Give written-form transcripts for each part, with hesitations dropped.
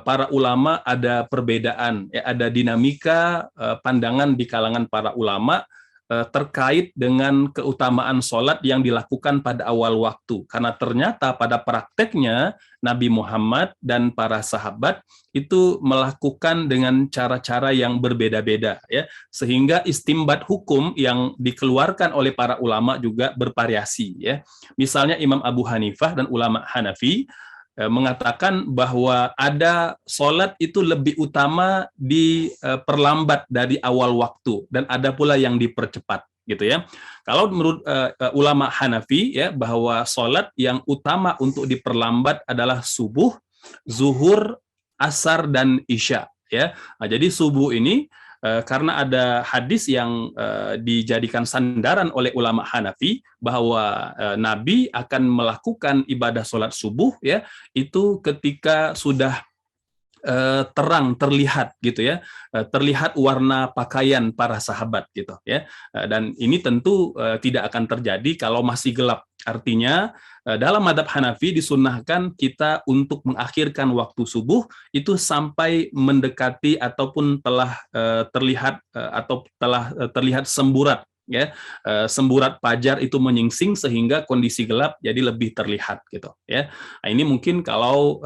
para ulama ada perbedaan, ya, ada dinamika pandangan di kalangan para ulama terkait dengan keutamaan sholat yang dilakukan pada awal waktu. Karena ternyata pada prakteknya Nabi Muhammad dan para sahabat itu melakukan dengan cara-cara yang berbeda-beda, ya, sehingga istimbat hukum yang dikeluarkan oleh para ulama juga bervariasi, ya. Misalnya Imam Abu Hanifah dan ulama Hanafi mengatakan bahwa ada sholat itu lebih utama diperlambat dari awal waktu dan ada pula yang dipercepat, gitu ya. Kalau menurut ulama Hanafi, ya, bahwa sholat yang utama untuk diperlambat adalah subuh, zuhur, asar, dan isya, ya. Nah, jadi subuh ini karena ada hadis yang dijadikan sandaran oleh ulama Hanafi bahwa Nabi akan melakukan ibadah sholat subuh, ya, itu ketika sudah terang, terlihat, gitu ya, terlihat warna pakaian para sahabat, gitu ya. Dan ini tentu tidak akan terjadi kalau masih gelap. Artinya dalam mazhab Hanafi disunnahkan kita untuk mengakhirkan waktu subuh itu sampai mendekati ataupun telah terlihat atau telah terlihat semburat, ya, semburat fajar itu menyingsing sehingga kondisi gelap jadi lebih terlihat, gitu ya. Nah, ini mungkin kalau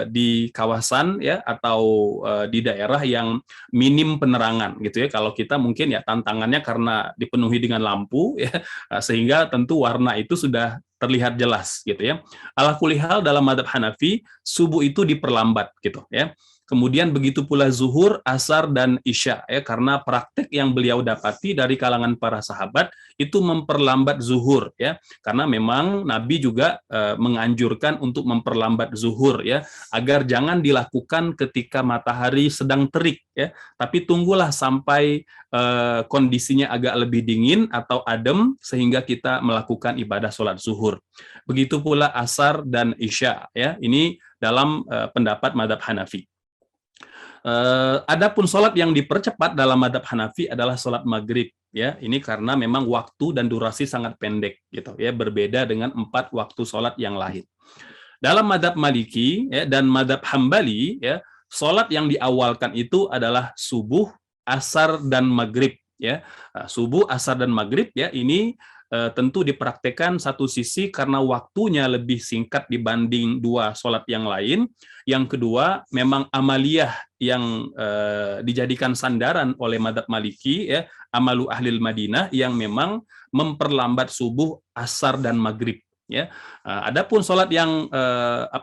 di kawasan, ya, atau di daerah yang minim penerangan, gitu ya. Kalau kita mungkin ya tantangannya karena dipenuhi dengan lampu, ya, sehingga tentu warna itu sudah terlihat jelas, gitu ya. Ala kulli hal dalam mazhab Hanafi subuh itu diperlambat, gitu ya. Kemudian begitu pula zuhur, asar, dan isya, ya, karena praktek yang beliau dapati dari kalangan para sahabat itu memperlambat zuhur, ya, karena memang Nabi juga menganjurkan untuk memperlambat zuhur, ya, agar jangan dilakukan ketika matahari sedang terik, ya, tapi tunggulah sampai kondisinya agak lebih dingin atau adem sehingga kita melakukan ibadah sholat zuhur. Begitu pula asar dan isya, ya, ini dalam pendapat mazhab Hanafi. Adapun sholat yang dipercepat dalam mazhab Hanafi adalah sholat maghrib, ya. Ini karena memang waktu dan durasi sangat pendek, gitu ya, berbeda dengan 4 waktu sholat yang lain. Dalam mazhab Maliki, ya, dan mazhab Hambali, ya, sholat yang diawalkan itu adalah subuh, asar, dan maghrib, ya. Subuh, asar, dan maghrib, ya, ini tentu dipraktekkan satu sisi karena waktunya lebih singkat dibanding 2 sholat yang lain. Yang kedua, memang amaliyah yang dijadikan sandaran oleh mazhab Maliki, ya, amalu ahlil Madinah yang memang memperlambat subuh, asar, dan maghrib, ya. Adapun sholat yang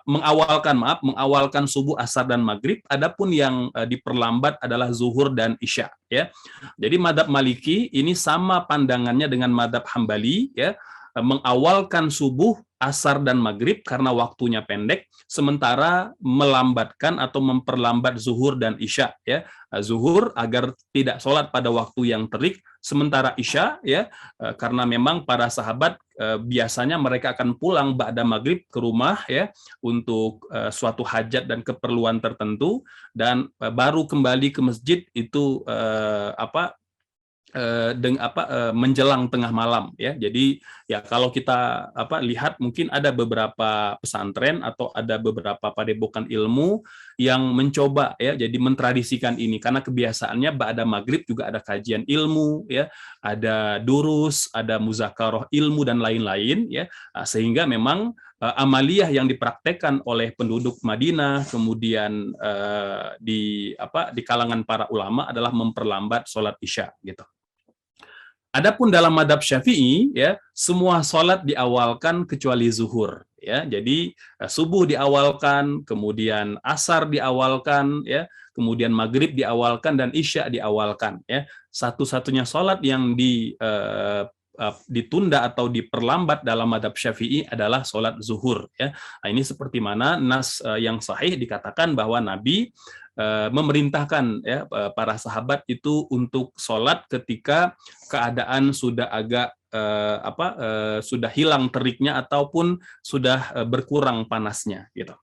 mengawalkan subuh, asar, dan maghrib, adapun yang diperlambat adalah zuhur dan isya, ya. Jadi mazhab Maliki ini sama pandangannya dengan mazhab Hambali, ya, mengawalkan subuh, asar, dan maghrib karena waktunya pendek, sementara melambatkan atau memperlambat zuhur dan isya, ya. Zuhur agar tidak sholat pada waktu yang terik, sementara isya, ya, karena memang para sahabat biasanya mereka akan pulang ba'da maghrib ke rumah, ya, untuk suatu hajat dan keperluan tertentu, dan baru kembali ke masjid itu menjelang tengah malam, ya. Jadi ya kalau kita lihat mungkin ada beberapa pesantren atau ada beberapa padepokan ilmu yang mencoba, ya, jadi mentradisikan ini karena kebiasaannya ba'da maghrib juga ada kajian ilmu, ya, ada durus, ada muzakarah ilmu dan lain-lain, ya. Sehingga memang amaliyah yang dipraktekkan oleh penduduk Madinah kemudian di kalangan para ulama adalah memperlambat sholat isya, gitu. Adapun dalam madhab Syafi'i, ya, semua sholat diawalkan kecuali zuhur, ya. Jadi subuh diawalkan, kemudian asar diawalkan, ya, kemudian maghrib diawalkan, dan isya diawalkan, ya. Satu-satunya sholat yang ditunda atau diperlambat dalam madhab Syafi'i adalah sholat zuhur, ya. Nah, ini seperti mana nas yang sahih dikatakan bahwa Nabi memerintahkan, ya, para sahabat itu untuk sholat ketika keadaan sudah agak sudah hilang teriknya ataupun sudah berkurang panasnya, gitu.